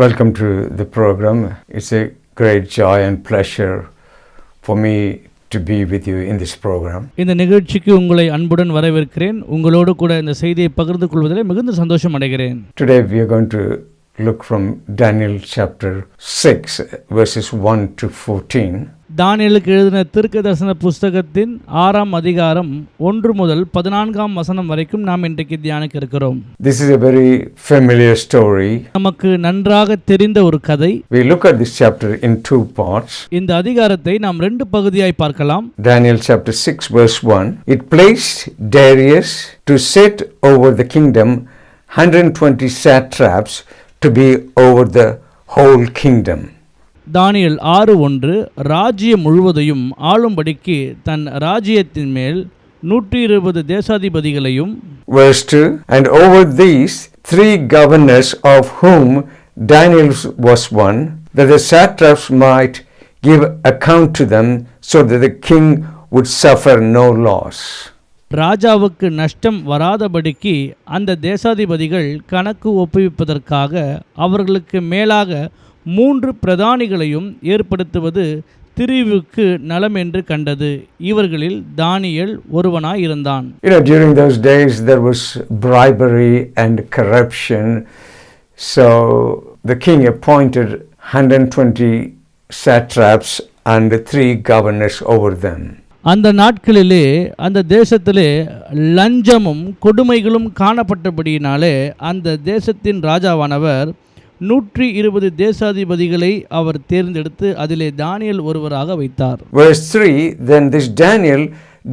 Welcome to the program. It's a great joy and pleasure for me to be with you in this program. இந்த நிகழ்ச்சிக்கு உங்களை அன்புடன் வரவேற்கிறேன். உங்களோடு கூட இந்த செய்தியை பகிர்ந்து கொள்வதில் மிகுந்த சந்தோஷம் அடைகிறேன். Today we are going to look from Daniel chapter 6 verses 1 to 14. தானியேலுக்கு எழுதின தீர்க்கதரிசன புஸ்தகத்தின் 6ஆம் அதிகாரம் 1 முதல் 14ஆம் வசனம் வரைக்கும் நாம் இன்றைக்கு தியானிக்க இருக்கிறோம். This is a very familiar story. நமக்கு நன்றாக தெரிந்த ஒரு கதை. We look at this chapter in two parts. இந்த அதிகாரத்தை நாம் 2 பகுதியாய் பார்க்கலாம். Daniel chapter 6 verse 1. It placed Darius to set over the kingdom 120 satraps to be over the whole kingdom. தானியேல் 6:1 ராஜ்யம் முழுவதையும் ஆளும்படிக்கு தன் ராஜ்யத்தின் மேல் 120 தேசாதிபதிகளையும். Verse 2. And over these 3 governors, of whom Daniel was one, that the satraps might give account to them, so that the king would suffer no loss. ராஜாவுக்கு நஷ்டம் வராதபடிக்கு அந்த தேசாதிபதிகள் கணக்கு ஒப்புவிப்பதற்காக அவர்களுக்கு மேலாக 3 பிரதானிகளையும் ஏற்படுத்துவது திரிவுக்கு நலம் என்று கண்டது. இவர்களில் தானியேல் ஒருவனாய் இருந்தான். During those days there was bribery and corruption. So the king appointed 120 satraps and 3 governors over them. அந்த நாட்களிலே அந்த தேசத்திலே லஞ்சமும் கொடுமைகளும் காணப்பட்டபடியினாலே அந்த தேசத்தின் ராஜாவானவர் 120 தேசாதிபதிகளை அவர் தேர்ந்தெடுத்து அதிலே தானியேல் ஒருவராக வைத்தார். Verse 3. Then this Daniel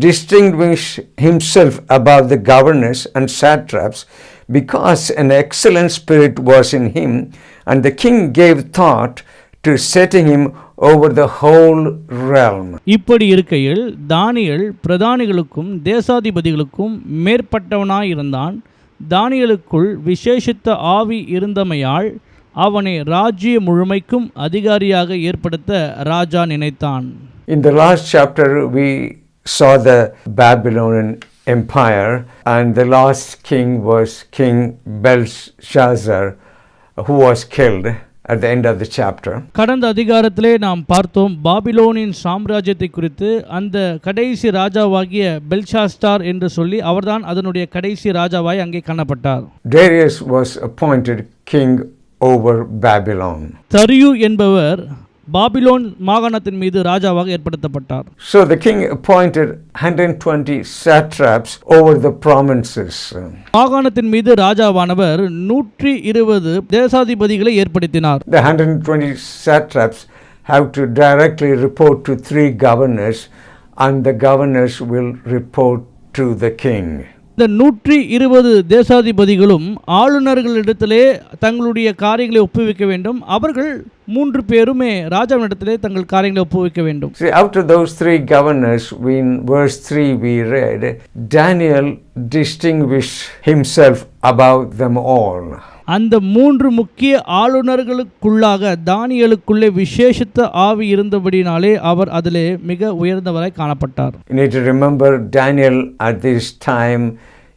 distinguished himself above the governors and satraps, because an excellent spirit was in him, and the king gave thought to setting him over the whole realm. இப்படி இருக்கையில் தானியேல் பிரதானிகளுக்கும் தேசாதிபதிகளுக்கும் மேற்பட்டவனாய் இருந்தான். தானியேலுக்குள் விசேஷித்த ஆவி இருந்தமையால் அவனை ராஜ்ய முழுமைக்கும் அதிகாரியாக ஏற்படுத்த ராஜா நினைத்தான். In the last chapter we saw the Babylonian Empire, and the last king was King Belshazzar, who was killed at the end of the chapter. கடந்த அதிகாரத்திலே நாம் பார்த்தோம் பாபிலோனின் சாம்ராஜ்யத்தை குறித்து. அந்த கடைசி ராஜாவாகிய பெல்ஷாஸ்தார் என்று சொல்லி அவர்தான் அதனுடைய கடைசி ராஜாவாய் அங்கே காணப்பட்டார். Darius was appointed king over Babylon. தரியு என்பவர் பாபிலோன் மாகாணத்தின் மீது ராஜாவாக ஏற்படுத்தப்பட்டார். So the king appointed 120 satraps over the provinces. மாகாணத்தின் மீது ராஜாவானவர் 120 தேசாதிபதிகளை ஏற்படுத்தினார். The 120 satraps have to directly report to 3 governors, and the governors will report to the king. இந்த 120 தேசாதிபதிகளும் ஆளுநர்களிடத்திலே தங்களுடைய காரியங்களை ஒப்புவிக்க வேண்டும். அவர்கள் 3 பேருமே ராஜாவினிடத்திலே தங்கள் காரியங்களை ஒப்புவிக்க வேண்டும். See, after those 3 governors, in verse 3 we read, Daniel distinguished himself above them all. அந்த 3 முக்கிய ஆளுநர்களுக்குள்ளாக தானியேலுக்குள்ளே விசேஷித்த ஆவி இருந்தபடினாலே அவர் அதிலே மிக உயர்ந்தவராய் காணப்பட்டார். You need to remember Daniel at this time,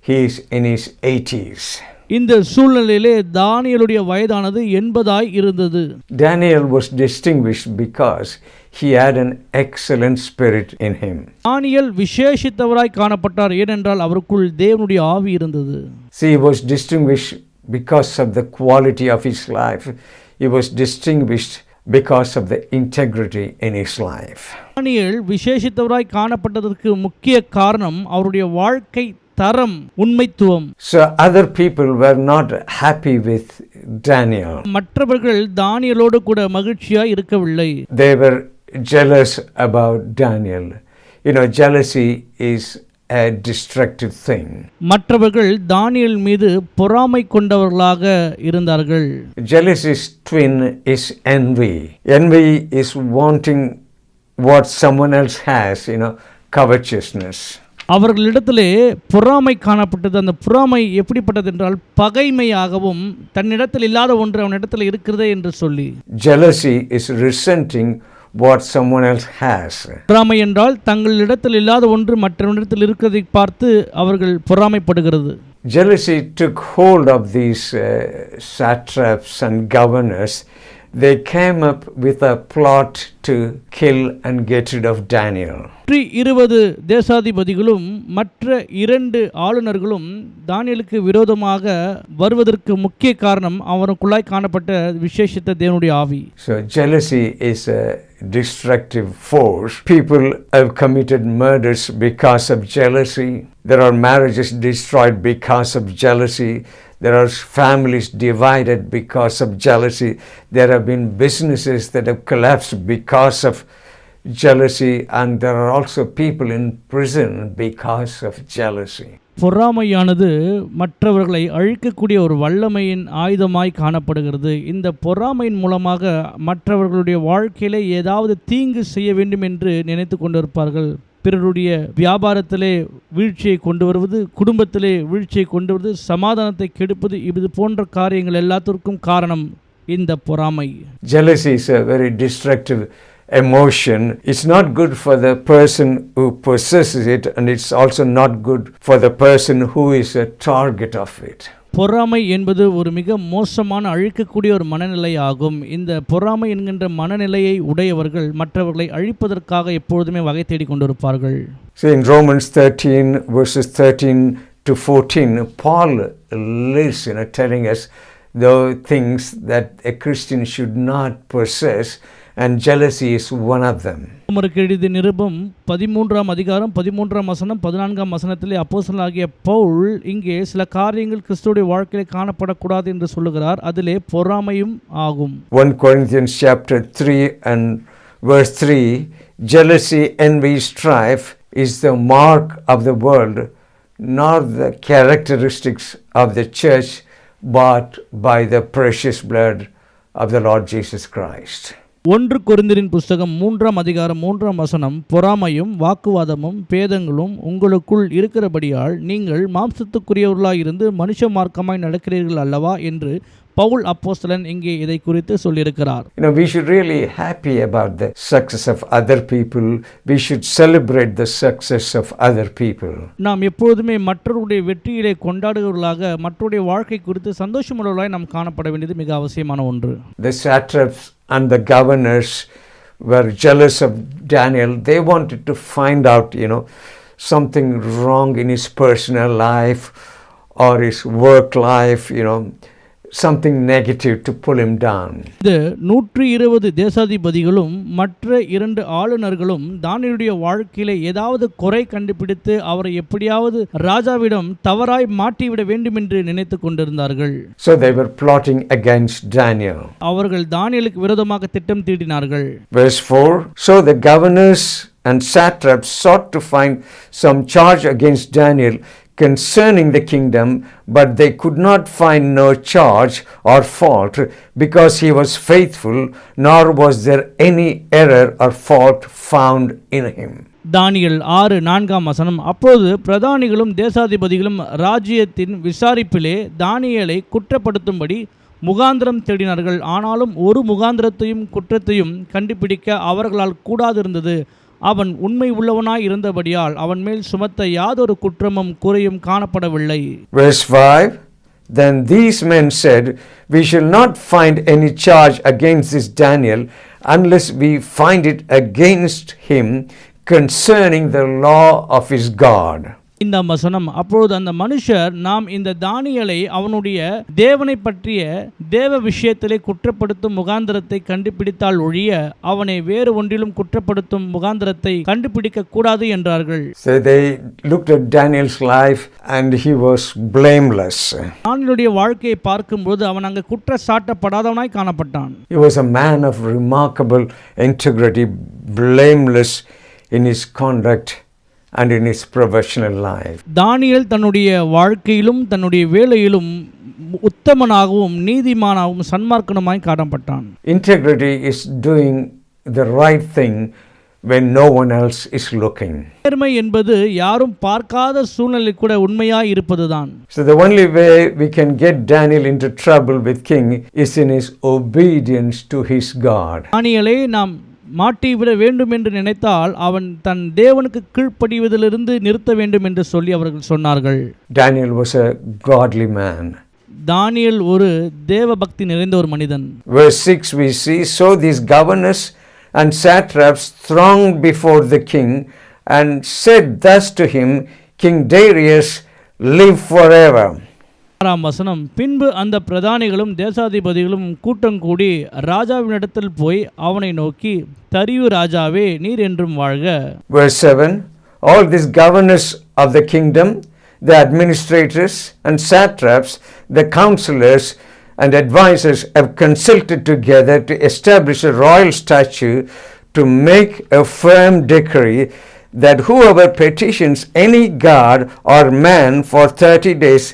he is in his 80s. இந்த சூழ்நிலையிலே தானியேலுடைய வயதானது 80 இருந்தது. Daniel was distinguished because he had an excellent spirit in him. தானியேல் விசேஷித்தவராய் காணப்பட்டார், ஏனென்றால் அவருக்குள் தேவனுடைய ஆவி இருந்தது. See, he was distinguished because of the quality of his life. He was distinguished because of the integrity in his life. தானியேல் விசேஷித்தவராய் காணப்பட்டதற்கு முக்கிய காரணம் அவருடைய வாழ்க்கை தரம், உண்மைத்துவம். So other people were not happy with Daniel. மற்றவர்கள் தானியேலோடு கூட மகிழ்ச்சியாய் இருக்கவில்லை. They were jealous about Daniel. Jealousy is a destructive thing. மற்றவர்கள் தானியேல் மீது பொறாமை கொண்டவர்களாக இருந்தார்கள். Jealousy's twin is envy. Envy is wanting what someone else has, covetousness. அவர்களிடத்திலே பொறாமை காணப்பட்டது. அந்த பொறாமை எப்படிப்பட்டது என்றால் பகைமையாகவும் தன்னிடத்தில் இல்லாத ஒன்று அவனிடத்தில் இருக்கிறதே என்று சொல்லி. Jealousy is resenting what someone else has. பொறாமை என்றால் தங்களிடத்தில் இல்லாத ஒன்று மற்றவனிடத்தில் இருக்கிறதை பார்த்து அவர்கள் பொறாமைப்படுகிறது. Jealousy took hold of these satraps and governors. They came up with a plot to kill and get rid of Daniel. 20 தேசாதிபதிகளும் மற்ற 2 ஆளுநர்களும் தானியேலுக்கு விரோதமாக வருவதற்கு முக்கிய காரணம் அவனுக்குள்ளாய் காணப்பட்ட விசேஷித்த தேவனுடைய ஆவி. So jealousy is a destructive force. People have committed murders because of jealousy. There are marriages destroyed because of jealousy. There are families divided because of jealousy. There have been businesses that have collapsed because of jealousy, and there are also people in prison because of jealousy. பொறாமையானது மற்றவர்களை அழிக்கக்கூடிய ஒரு வல்லமையின் ஆயுதமாய் காணப்படுகிறது. இந்த பொறாமையின் மூலமாக மற்றவர்களுடைய வாழ்க்கையிலே ஏதாவது தீங்கு செய்ய வேண்டும் என்று நினைத்து கொண்டிருப்பார்கள். பிறருடைய வியாபாரத்திலே வீழ்ச்சியை கொண்டு வருவது, குடும்பத்திலே வீழ்ச்சியை கொண்டு வருவது, சமாதானத்தை கெடுப்பது, இது போன்ற காரியங்கள் எல்லாத்திற்கும் காரணம் இந்த பொறாமை. Jealousy is a very destructive emotion. It's not good for the person who possesses it, and it's also not good for the person who is a target of it. பொறாமை என்பது ஒரு மிக மோசமான அழிக்கக்கூடிய ஒரு மனநிலை ஆகும். இந்த பொறாமை என்கின்ற மனநிலையை உடையவர்கள் மற்றவர்களை அழிப்பதற்காக எப்பொழுதுமே வகை தேடிக் கொண்டிருப்பார்கள். So in Romans 13 verses 13 to 14, Paul lists, telling us the things that a Christian should not possess, and jealousy is one of them. ரோமருக்கு எழுதிய நிருபம் 13ஆம் அதிகாரம் 13ஆம் வசனம் 14ஆம் வசனத்திலே அப்போஸ்தலனாகிய பவுல் இங்கே சில காரியங்கள் கிறிஸ்துவுடைய வாழ்க்கையிலே காணப்படக்கூடாது என்று சொல்லுகிறார். அதிலே பொறாமையும் ஆகும். 1 Corinthians chapter 3 and verse 3, jealousy, envy, strife is the mark of the world, not the characteristics of the church, but by the precious blood of the Lord Jesus Christ. 1 கொரிந்தியரின் புஸ்தகம் 3ஆம் அதிகாரம் 3ஆம் வசனம், பொறாமையும் வாக்குவாதமும் பேதங்களும் உங்களுக்குள் இருக்கிறபடியால் நீங்கள் மாம்சத்துக்குரியவர்களாய் இருந்து மனுஷ மார்க்கமாய் நடக்கிறீர்கள் அல்லவா என்று பவுல் அப்போஸ்தலன் இங்கே இதை குறித்து சொல்லியிருக்கிறார். We should really happy about the success of other people. We should celebrate the success of other people. நாம் எப்பொழுதுமே மற்றவருடைய வெற்றியிலே கொண்டாடுகிறவர்களாக மற்றவருடைய வாழ்க்கை குறித்து சந்தோஷமுள்ளவர்களாய் நாம் காணப்பட வேண்டியது மிக அவசியமான ஒன்று. The satraps and the governors were jealous of Daniel. They wanted to find out, something wrong in his personal life or his work life, something negative to pull him down. இந்த 120 தேசாதிபதிகளும் மற்ற 2 ஆளுநர்களும் தானியேலுடைய வாழ்க்கையிலே ஏதாவது குறை கண்டுபிடித்து அவரை எப்படியாவது ராஜாவிடம் தவறாய் மாட்டிவிட வேண்டும் என்று நினைத்துக் கொண்டிருந்தார்கள். So they were plotting against Daniel. அவர்கள் தானியேலுக்கு விரோதமாக திட்டம் தீட்டினார்கள். Verse 4, so the governors and satraps sought to find some charge against Daniel concerning the kingdom, but they could not find no charge or fault, because he was faithful, nor was there any error or fault found in him. தானியேல் 6:4 வசனம், அப்போது பிரதானிகளும் தேசாதிபதிகளும் ராஜ்யத்தின் விசாரிப்பிலே தானியேலை குற்றப்படுத்தும்படி முகாந்திரம் தேடினார்கள். ஆனாலும் ஒரு முகாந்திரத்தையும் குற்றத்தையும் கண்டுபிடிக்க அவர்களால் கூடாதிருந்தது. அவன் உண்மை உள்ளவனாய் இருந்தபடியால் அவன் மேல் சுமத்த யாதொரு குற்றமும் குறையும் காணப்படவில்லை. Verse 5, then these men said, we shall not find any charge against this Daniel unless we find it against him concerning the law of his God. இந்த வசனம், அப்பொழுது அந்த மனுஷர் நாம் இந்த தானியேலை அவனுடைய தேவனை பற்றிய தேவ விஷயத்திலே குற்றப்படுத்தும் முகாந்திரத்தை கண்டுபிடித்தால் ஒழிய அவனை வேறு ஒன்றிலும் குற்றப்படுத்தும் முகாந்திரத்தை கண்டுபிடிக்க கூடாது என்றார்கள். So they looked at Daniel's life and he was blameless. தானியேலுடைய வாழ்க்கையை பார்க்கும்போது அவன் அங்கு குற்ற சாட்டப்படாதவனாய் காணப்பட்டான். He was a man of remarkable integrity, blameless in his conduct and in his professional life. தானியேல் தன்னுடைய வாழ்க்கையிலும் தன்னுடைய வேலையிலும் உத்தமனாகவும் நீதிமானாகவும் சன்மார்க்கனுமாய் காணப்பட்டான். Integrity is doing the right thing when no one else is looking. நேர்மை என்பது யாரும் பார்க்காத சூழ்நிலை கூட உண்மையாய் இருப்பதுதான். So the only way we can get Daniel into trouble with king is in his obedience to his God. தானியேலை நாம் மாட்டிவிட வேண்டும் என்று நினைத்தால் அவன் தன் தேவனுக்கு கீழ்ப்படிவதிலிருந்து நிறுத்த வேண்டும் என்று சொல்லி அவர்கள் சொன்னார்கள். Daniel was a godly man. தானியேல் ஒரு தேவ பக்தி நிறைந்த ஒரு மனிதன். Verse 6 we see, so these governors and satraps thronged before the king and said thus to him, King Darius, live forever. 6ஆம் வசனம், பின்பு அந்த பிரதானிகளும் தேசாதிபதிகளும் கூட்டம் கூடி ராஜாவினிடத்தில் போய் அவனை நோக்கி, தரியு ராஜாவே நீர் என்றும் வாழ்க. Verse 7, all these governors of the kingdom, the administrators and satraps, the counselors and advisors have consulted together to establish a royal statute to make a firm decree that whoever petitions any god or man for 30 days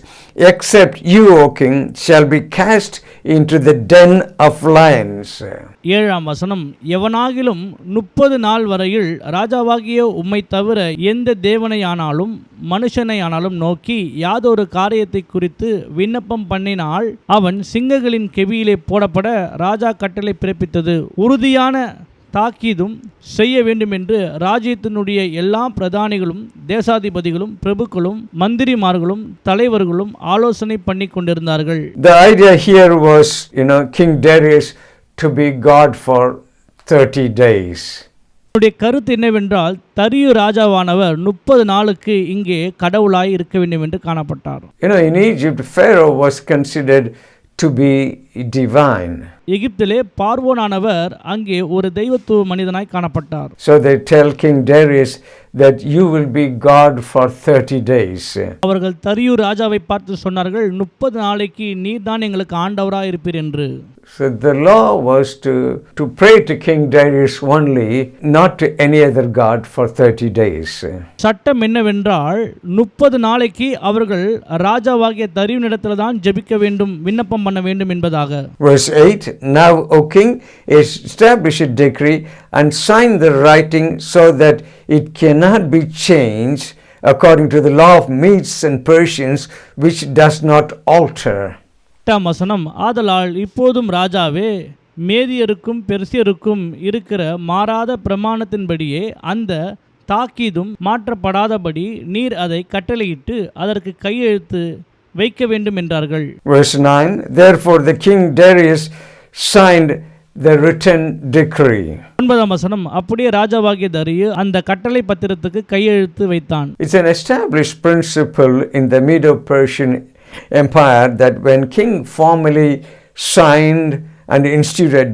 except you, O king, shall be cast into the den of lions. 7ஆம் வசனம், எவனாகிலும் 30 நாள் வரையில் ராஜாவாகிய உம்மை தவிர எந்த தேவனையானாலும் மனுஷனையானாலும் நோக்கி யாதொரு காரியத்தை குறித்து விண்ணப்பம் பண்ணினால் அவன் சிங்கங்களின் கெவியிலே போடப்பட ராஜா கட்டளை பிறப்பித்தது உறுதியான தாக்கீதும் செய்ய வேண்டும் என்று ராஜ்யத்தினுடைய எல்லா பிரதானிகளும் தேசாதிபதிகளும் பிரபுக்களும் மந்திரிமார்களும் தலைவர்களும் ஆலோசனை பண்ணி கொண்டிருந்தார்கள். The idea here was, King Darius to be God for 30 days. அவருடைய கருத்து என்னவென்றால் தரியு ராஜாவானவர் 30 நாளுக்கு இங்கே கடவுளாய் இருக்க வேண்டும் என்று காணப்பட்டார். In Egypt, Pharaoh was considered to be divine. எகிப்திலே பார்வோனானவர் அங்கே ஒரு தெய்வத்துவ மனிதனாய் காணப்பட்டார். So they tell King Darius that you will be God for 30 days. அவர்கள் தரியு ராஜாவை பார்த்து சொன்னார்கள், 30 நாளைக்கு நீர்தான் எங்களுக்கு ஆண்டவராய் இருப்பீர் என்று. So the law was to pray to King Darius only, not to any other god for 30 days. சட்டம் என்னவென்றால் 30 நாளைக்கு அவர்கள் ராஜாவாகிய தரியுனிடத்தில் தான் ஜெபிக்க வேண்டும், விண்ணப்பம் பண்ண வேண்டும் என்பதாக. Verse 8, now O king, establish a decree and sign the writing so that it cannot be changed according to the law of Medes and Persians, which does not alter. 8ஆம் வசனம், ஆதலால் இப்போதும் ராஜாவே மேதியருக்கும் பெர்சியருக்கும் இருக்கிற மாறாத பிரமாணத்தின்படியே அந்த தாக்கீதும் மாற்றப்படாதபடி நீர் அதை கட்டளையிட்டு அதற்கு கையெழுத்து வைக்க வேண்டும் என்றார்கள். Verse 9, therefore the king Darius signed the written decree. 9ஆம் வசனம், அப்படியே ராஜாவாகிய தரியு அந்த கட்டளை பத்திரத்துக்கு கையெழுத்து வைத்தான். It's an established principle in the Medo-Persian Empire that when king formally signed and instituted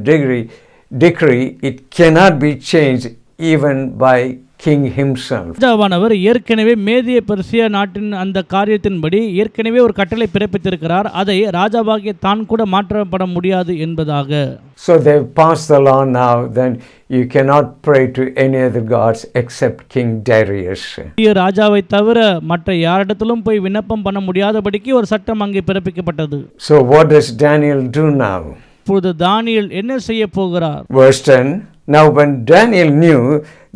decree, it cannot be changed even by king himself. ராஜாவானவர் ஏற்கனவே மேதிய பெர்சியா நாட்டின் அந்த காரியத்தின்படி ஏற்கனவே ஒரு கட்டளை பிறப்பித்திருக்கிறார், அதை ராஜாவாகிய தான் கூட மாற்றப்பட முடியாது என்பதாக. So they passed the law now, then you cannot pray to any other gods except King Darius. ராஜாவை தவிர மற்ற யாரிடத்திலும் போய் விண்ணப்பம் பண்ண முடியாதபடிக்கு ஒரு சட்டம் அங்கே பிறப்பிக்கப்பட்டது. So what does Daniel do now? இப்பொழுது தானியேல் என்ன செய்ய போகிறார்? Verse 10, now when Daniel knew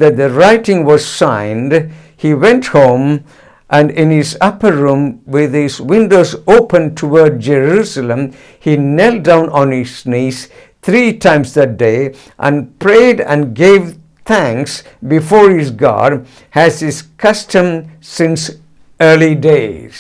that the writing was signed, he went home and in his upper room with his windows open toward Jerusalem, he knelt down on his knees 3 times that day and prayed and gave thanks before his God as his custom since early days.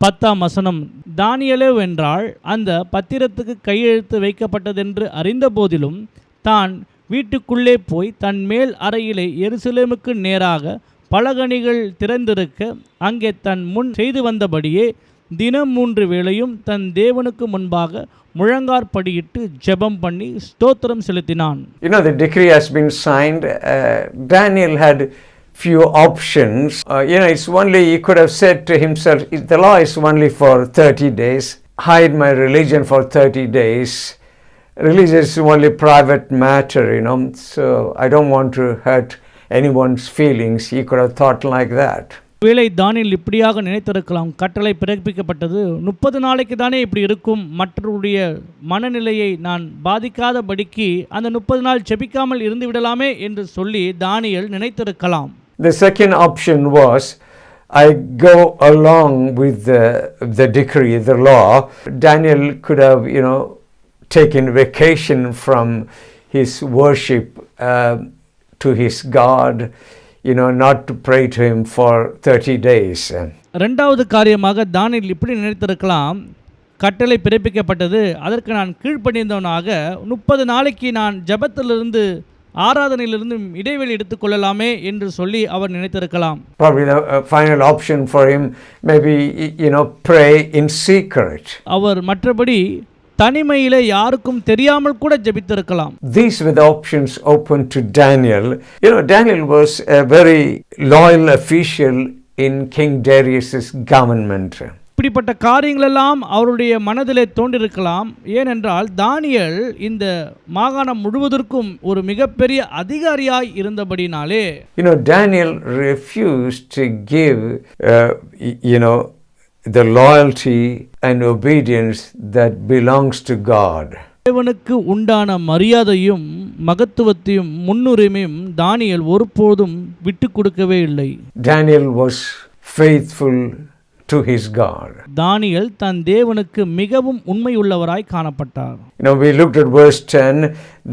10ஆம் வசனம், தானியேலோ வென்றால் அந்த பத்திரத்துக்கு கையெழுத்து வைக்கப்பட்டதென்று அறிந்த போதிலும் தான் வீட்டுக்குள்ளே போய் தன் மேல் அறையிலே எருசலேமுக்கு நேராக பலகணிகள் திறந்திருக்க அங்கே தன் முன் செய்து வந்தபடியே தினம் 3 வேளையும் தன் தேவனுக்கு முன்பாக முழங்காற்படியிட்டு ஜெபம் பண்ணி ஸ்தோத்திரம் செலுத்தினான். The decree has been signed. Daniel had few options. It's only, he could have said to himself, the law is only for 30 days, hide my religion for 30 days. Religion is only private matter, so I don't want to hurt anyone's feelings. He could have thought like that. வேளை தானியேல் இப்படியாக நினைத்திருக்கலாம், கட்டளை பிறப்பிக்கப்பட்டது 30 நாளைக்கு தானே இப்படி இருக்கும், மற்றவருடைய மனநிலையை நான் பாதிக்காதபடிக்கு அந்த 30 நாள் ஜெபிக்காமல் இருந்து விடலாமே என்று சொல்லி தானியேல் நினைத்திருக்கலாம். The second option was, I go along with the decree, the law. Daniel could have, taken vacation from his worship to his God, not to pray to him for 30 days. ரெண்டாவது காரியமாக தானியேல் இப்படி நினைத்திருக்கலாம், கட்டளை பிறப்பிக்கப்பட்டது, அதற்கு நான் கீழ்ப்படிந்தவனாக 30 நாளைக்கு நான் ஜெபத்திலிருந்து ஆராதனையிலிருந்து இடைவெளி எடுத்துக்கொள்ளலாமே என்று சொல்லி அவர் நினைத்திருக்கலாம். Probably the final option for him maybe pray in secret. அவர் மற்றபடி தனிமையிலே யாருக்கும் தெரியாமல் கூட ஜெபித்திருக்கலாம். These were the options open to Daniel. Daniel was a very loyal official in King Darius's government. இப்படிப்பட்ட காரியங்களெல்லாம் அவருடைய மனதிலே தோன்றிருக்கலாம். ஏனென்றால் தானியேல் இந்த மாகாணம் முழுவதற்கும் ஒரு மிகப்பெரிய அதிகாரியாய் இருந்தபடினாலே. Daniel refused to give the loyalty and obedience that belongs to God. தேவனுக்கு உண்டான மரியாதையும் மகத்துவத்தையும் முன்னுரிமையும் தானியேல் ஒருபோதும் விட்டு கொடுக்கவே இல்லை. Daniel was faithful to his God. தானியேல் தன் தேவனுக்கு மிகவும் உண்மையுள்ளவராய் காணப்பட்டார். We looked at verse 10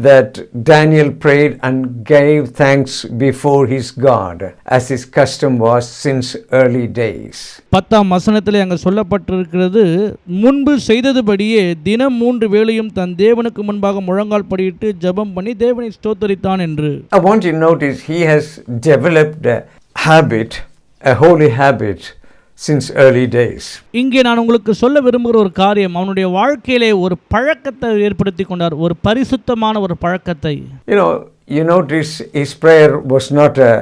that Daniel prayed and gave thanks before his God as his custom was since early days. 10ஆம் வசனத்திலே அங்கே சொல்லப்பட்டிருக்கிறது, முன்பு செய்ததுபடியே தினம் 3 வேளையும் தன் தேவனுக்கு முன்பாக முழங்கால் படியிட்டு ஜெபம் பண்ணி தேவனை ஸ்தோத்தரித்தான் என்று. I want you to notice he has developed a habit, a holy habit since early days. இங்கே நான் உங்களுக்கு சொல்ல விரும்புகிற ஒரு காரியம், அவனுடைய வாழ்க்கையிலே ஒரு பழக்கத்தை ஏற்படுத்தி கொண்டார், ஒரு பரிசுத்தமான ஒரு பழக்கத்தை. You notice his prayer was not a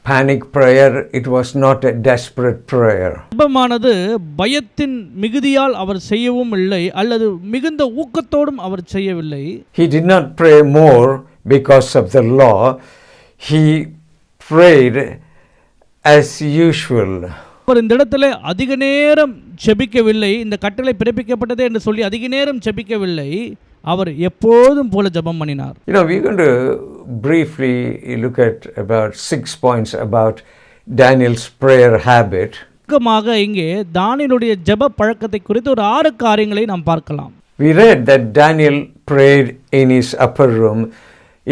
panic prayer, it was not a desperate prayer. ஜெபமானது பயத்தின் மிகுதியால் அவர் செய்யவும் இல்லை, அல்லது மிகுந்த ஊக்கத்தோடும் அவர் செய்யவில்லை. He did not pray more because of the law. He prayed as usual. அவர் இந்த இடத்துல அதிக நேரம் ஜெபிக்கவில்லை, இந்த கட்டளை பிறப்பிக்கப்பட்டதே என்று சொல்லி அதிக நேரம் ஜெபிக்கவில்லை, அவர் எப்போதும் போல ஜெபம் பண்ணினார். We're going to briefly look at about 6 points about Daniel's prayer habit. முக்கியமாக இங்கே தானியேலுடைய ஜெப பழக்கத்தை குறித்து ஒரு 6 காரியங்களை நாம் பார்க்கலாம். We read that Daniel prayed in his upper room.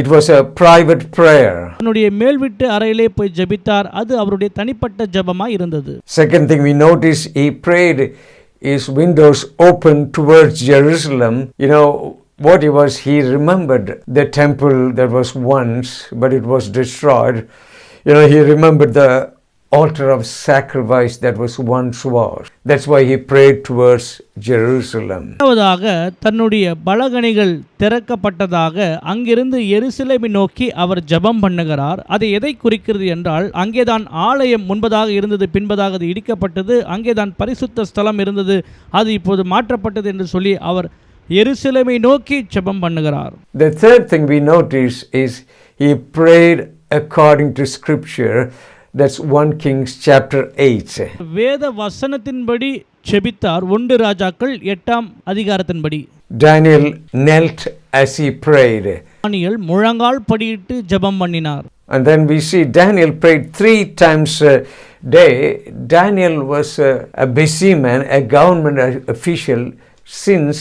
It was a private prayer. அவருடைய மேல் வீட்டு அறையிலே போய் ஜெபித்தார், அது அவருடைய தனிப்பட்ட ஜெபமாய் இருந்தது. Second thing we notice, he prayed his windows open towards Jerusalem. What he remembered the temple that was once, but it was destroyed. He remembered the altar of sacrifice that was once was. That's why he prayed towards Jerusalem. இரண்டாவதாக தன்னுடைய பலகணிகள் திறக்கப்பட்டதாக அங்கிருந்து எருசலேமை நோக்கி அவர் ஜெபம் பண்ணுகிறார். அது எதை குறிக்கிறது என்றால், அங்கேதான் ஆலயம் முன்பதாக இருந்தது, பின்பதாக அது இடிக்கப்பட்டது, அங்கேதான் பரிசுத்த ஸ்தலம் இருந்தது, அது இப்போது மாற்றப்பட்டது என்று சொல்லி அவர் எருசலேமை நோக்கி ஜெபம் பண்ணுகிறார். The third thing we notice is he prayed according to scripture. That's 1 Kings chapter 8. வேத வசனத்தின்படி ஜெபித்தார். 1 ராஜாக்கள் 8ஆம் அதிகாரத்தின்படி. Daniel knelt as he prayed. தானியேல் முழங்கால் படியிட்டு ஜெபம் பண்ணினார். And then we see Daniel prayed 3 times a day. Daniel was a busy man, a government official. Since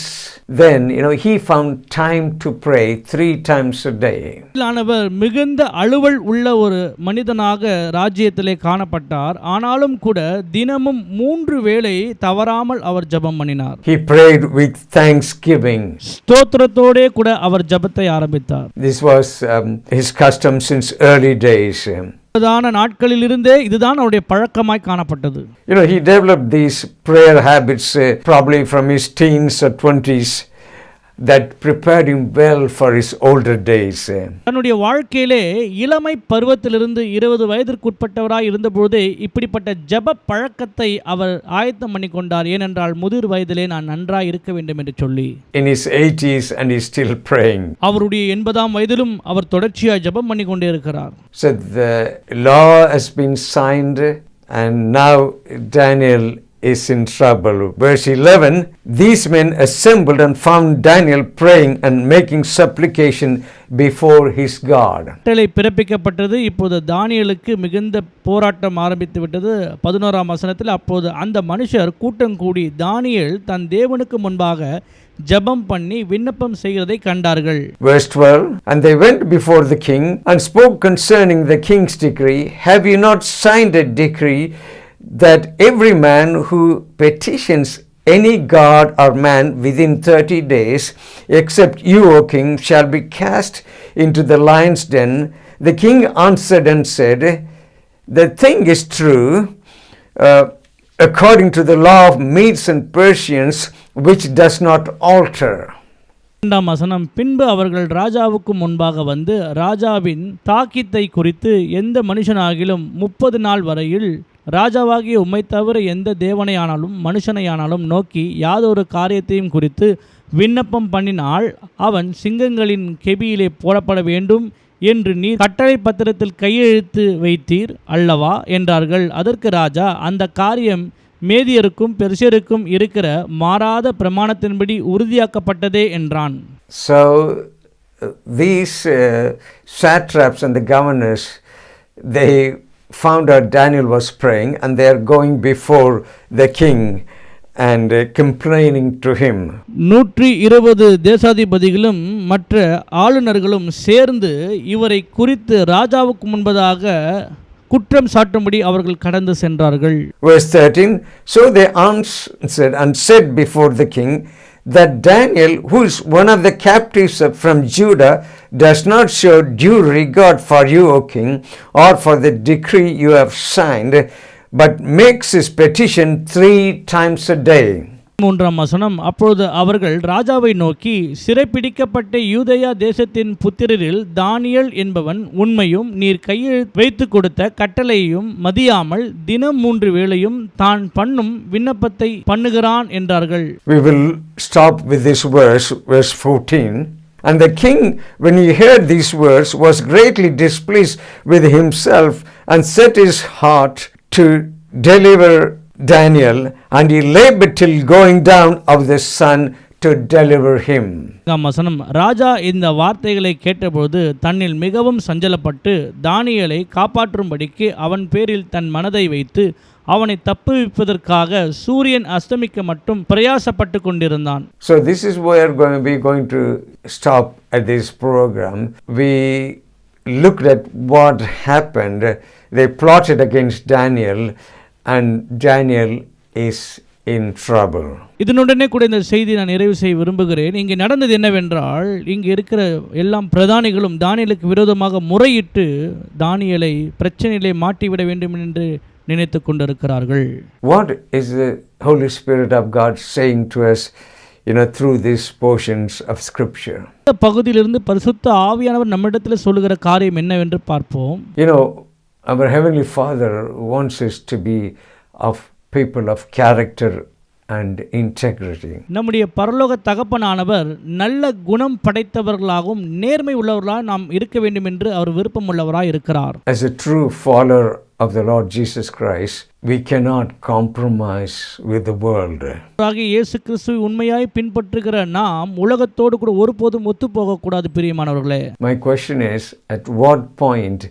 then, he found time to pray 3 times a day. ஆனவர் மிகுந்த அலுவல் உள்ள ஒரு மனிதனாக ராஜ்யத்திலே காணப்பட்டார். ஆனாலும் கூட தினமும் 3 வேளை தவறாமல் அவர் ஜெபம் பண்ணினார். He prayed with thanksgiving. ஸ்தோத்திரத்தோடே கூட அவர் ஜெபத்தை ஆரம்பித்தார். This was his custom since early days. நாட்களிலிருந்தே இதுதான் அவருடைய பழக்கமாய் காணப்பட்டது. He developed these prayer habits probably from his teens or 20s that prepared him well for his older days. தன்னுடைய வாழ்க்கையிலே இளமை பருவத்திலிருந்து 20 வயதிற்குட்பட்டவராய் இருந்தபோதே இப்படிப்பட்ட ஜெப பழக்கத்தை அவர் ஆயத்தம் பண்ணி கொண்டார். ஏனென்றால் முதிர் வயதிலே நான் நன்றாய் இருக்க வேண்டும் என்று சொல்லி. In his 80s and he's still praying. அவருடைய 80ஆம் வயதிலும் அவர் தொடர்ச்சியாய் ஜெபம் பண்ணி கொண்டே இருக்கிறார். So the law has been signed and now Daniel is in trouble. Verse 11, these men assembled and found Daniel praying and making supplication before his God. கட்டளை பிறப்பிக்கப்பட்டது. இப்போது தானியேலுக்கு மிகுந்த போராட்டம் ஆரம்பித்து விட்டது. 11ஆம் வசனத்தில், அப்போது அந்த மனுஷர் கூட்டம் கூடி தானியேல் தன் தேவனுக்கு முன்பாக ஜெபம் பண்ணி விண்ணப்பம் செய்கிறதை கண்டார்கள். Verse 12, and they went before the king and spoke concerning the king's decree. Have you not signed a decree that every man who petitions any god or man within 30 days, except you, O king, shall be cast into the lion's den? The king answered and said, the thing is true, according to the law of Medes and Persians, which does not alter. 2ஆம் வசனம், பின்பு அவர்கள் ராஜாவுக்கு முன்பாக வந்து ராஜாவின் தாக்கீத்தை குறித்து எந்த மனுஷனாகிலும் 30 நாள் வரையில் ராஜாவாகிய உம்மை தவிர எந்த தேவனையானாலும் மனுஷனையானாலும் நோக்கி யாதொரு காரியத்தையும் குறித்து விண்ணப்பம் பண்ணினால் அவன் சிங்கங்களின் கெபியிலே போடப்பட வேண்டும் என்று நீர் கட்டளை பத்திரத்தில் கையெழுத்து வைத்தீர் அல்லவா என்றார்கள். அதற்கு ராஜா, அந்த காரியம் மேதியருக்கும் பெர்சியருக்கும் இருக்கிற மாறாத பிரமாணத்தின்படி உறுதியாக்கப்பட்டதே என்றான். So these satraps and the governors, they found out Daniel was praying and they are going before the king and complaining to him. 120 தேசாதிபதிகளும் மற்ற ஆளுநர்களும் சேர்ந்து இவரை குறித்து ராஜாவுக்கு முன்பதாக குற்றம் சாட்டும்படி அவர்கள் கடந்து சென்றார்கள். Verse 13, so they answered and said before the king that Daniel, who is one of the captives from Judah, does not show due regard for you, O king, or for the decree you have signed, but makes his petition 3 times a day. 3ஆம் வசனம், அப்பொழுது அவர்கள் ராஜாவை நோக்கி, சிறைப்பிடிக்கப்பட்ட யூதேயா தேசத்தின் புத்திரரில் தானியேல் என்பவன் உண்மையும் நீர் கையெழுத்து வைத்து கொடுத்த கட்டளையையும் மதியாமல் தினம் 3 வேளையும் தான் பண்ணும் விண்ணப்பத்தை பண்ணுகிறான் என்றார்கள். We will stop with this verse 14. And the king, when he heard these words, was greatly displeased with himself and set his heart to deliver Daniel, and he labored till going down of the sun to deliver him. வசனம், ராஜா இந்த வார்த்தைகளை கேட்டபோது தன்னில் மிகவும் சஞ்சலப்பட்டு தானியேலை காப்பாற்றும்படிக்கு அவன் பேரில் தன் மனதை வைத்து அவனை தப்புவிப்பதற்காக சூரியன் அஸ்தமிக்க மட்டும் பிரயாசப்பட்டு கொண்டிருந்தான். So this is where we are going to stop at this program. We looked at what happened. They plotted against Daniel and Daniel is in trouble. இதனுடனே கூட இந்த செய்தி நான் நிறைவு செய்ய விரும்புகிறேன். இங்கே நடந்தது என்னவென்றால், இங்கே இருக்கிற எல்லாம் பிரதானிகளும் தானியேலுக்கு விரோதமாக முறையிட்டு தானியேலை பிரச்சனையிலே மாட்டிவிட வேண்டும் என்று நினைத்து கொண்டிருக்கிறார்கள். What is the Holy Spirit of God saying to us, through these portions of scripture? இந்த பகுதியிலிருந்து பரிசுத்த ஆவியானவர் நம்மிடத்தில் சொல்லுகிற காரியம் என்னவென்று பார்ப்போம். Our Heavenly Father wants us to be of people of character and integrity. நம்முடைய பரலோக தகப்பனானவர் நல்ல குணம் படைத்தவர்களாகவும் நேர்மை உள்ளவர்களாக நாம் இருக்க வேண்டும் என்று அவர் விருப்பம் உள்ளவராய் இருக்கிறார். As a true follower of the Lord Jesus Christ, we cannot compromise with the world. இயேசு கிறிஸ்துவை உண்மையாய் பின்பற்றுகிற நாம் உலகத்தோடு கூட ஒருபோதும் ஒத்துப்போக கூடாது பிரியமானவர்களே. My question is, at what point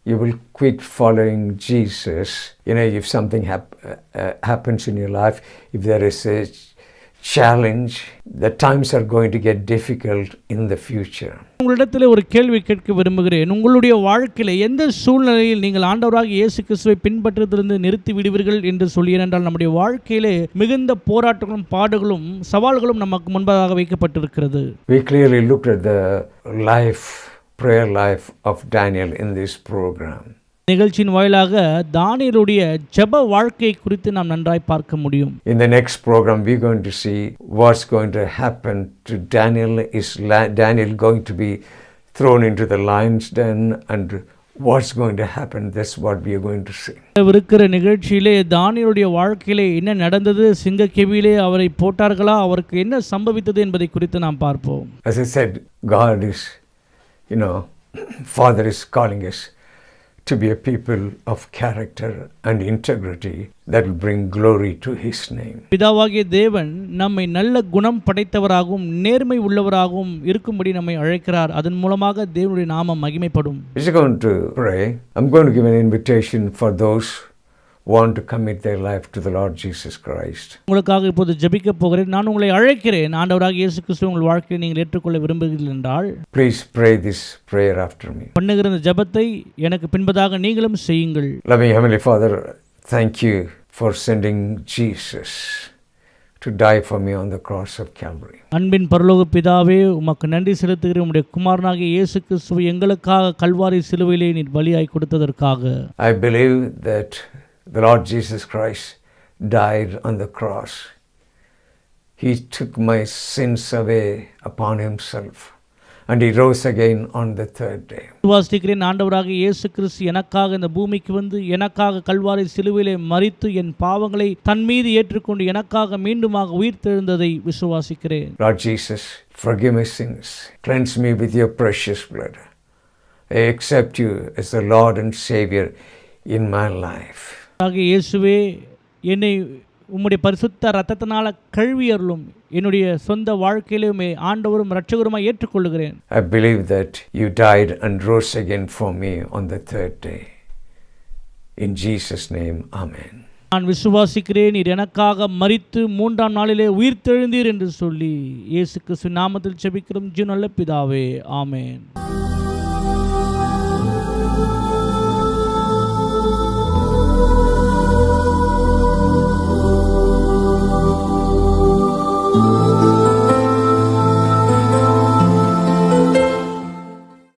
you will quit following Jesus? If something happens in your life, if there is a challenge, the times are going to get difficult in the future. உங்களிடத்தில் ஒரு கேள்வி கேட்க விரும்புகிறேன். உங்களுடைய வாழ்க்கையில் எந்த சூழ்நிலையில் நீங்கள் ஆண்டவராக இயேசு கிறிஸ்துவை பின்பற்றுவதிலிருந்து நிறுத்தி விடுவீர்கள் என்று சொல்லியிருந்தால், நம்முடைய வாழ்க்கையிலே மிகுந்த போராட்டங்களும் பாடுகளும் சவால்களும் நமக்கு முன்பாக வைக்கப்பட்டிருக்கிறது. We clearly looked at the prayer life of Daniel in this program. நிகழ்ச்சியின் வாயிலாக தானியேலுடைய ஜெப வாழ்க்கை குறித்து நாம் நன்றாய் பார்க்க முடியும். In the next program we are going to see what's going to happen to Daniel. Is Daniel going to be thrown into the lion's den, and what's going to happen? That's what we are going to see. இருக்கிற நிகழ்ச்சியிலே தானியேலுடைய வாழ்க்கையிலே என்ன நடந்தது, சிங்க கெபியிலே அவரை போட்டார்களா, அவருக்கு என்ன சம்பவித்தது என்பதை குறித்து நாம் பார்ப்போம். As I said, God is, Father is calling us to be a people of character and integrity that will bring glory to His name. பிதாவாகிய தேவன் நம்மை நல்ல குணம் படைத்தவராகவும் நேர்மை உள்ளவராகவும் இருக்கும்படி நம்மை அழைக்கிறார். அதன் மூலமாக தேவனுடைய நாமம் மகிமைப்படும். We're going to pray. I'm going to give an invitation for those who want to commit their life to the Lord Jesus Christ. உங்களுக்காக இப்போது ஜெபிக்க போகிறேன். நான் உங்களை அழைக்கிறேன். ஆண்டவராகிய இயேசு கிறிஸ்துவை உங்கள் வாழ்க்கையை நீங்கள் ஏற்றுக்கொள்ள விரும்புகிறீர்கள் என்றால் Please pray this prayer after me. பண்ணுகிற இந்த ஜெபத்தை எனக்கு பின்பதாக நீங்களும் செய்யுங்கள். Loving Heavenly Father, thank you for sending Jesus to die for me on the cross of Calvary. அன்பின் பரலோக பிதாவே, உமக்கு நன்றி செலுத்துகிறேன். உம்முடைய குமாரனாகிய இயேசு கிறிஸ்துவை எங்களுக்காக கல்வாரி சிலுவையிலே நீர் பலியாய் கொடுத்ததற்காக. I believe that the Lord Jesus Christ died on the cross. He took my sins away upon Himself, and He rose again on the third day. விசுவாசிக்கிறேன் ஆண்டவராகிய இயேசு கிறிஸ்து எனக்காக இந்த பூமிக்கு வந்து எனக்காக கல்வாரி சிலுவையிலே மரித்து என் பாவங்களை தன் மீது ஏற்றுக்கொண்டு எனக்காக மீண்டுமாக உயிர்த்தெழுந்ததை விசுவாசிக்கிறேன். Lord Jesus, forgive my sins. Cleanse me with your precious blood. I accept you as the Lord and Savior in my life. இயேசுவே, என்னை உம்முடைய பரிசுத்த இரத்தத்தினால கழுவி அருளும். என்னுடைய சொந்த வாழ்க்கையிலுமே ஆண்டவரும் இரட்சகருமாய் ஏற்றுக்கொள்கிறேன். I believe that you died and rose again for me on the third day. In Jesus' name, Amen. நான் விசுவாசிக்கிறேன், நீர் எனக்காக மரித்து மூன்றாம் நாளிலே உயிர்த்தெழுந்தீர் என்று சொல்லி இயேசு கிறிஸ்து நாமத்தில் ஜெபிக்கிறோம் ஜீவனுள்ள பிதாவே, ஆமென்.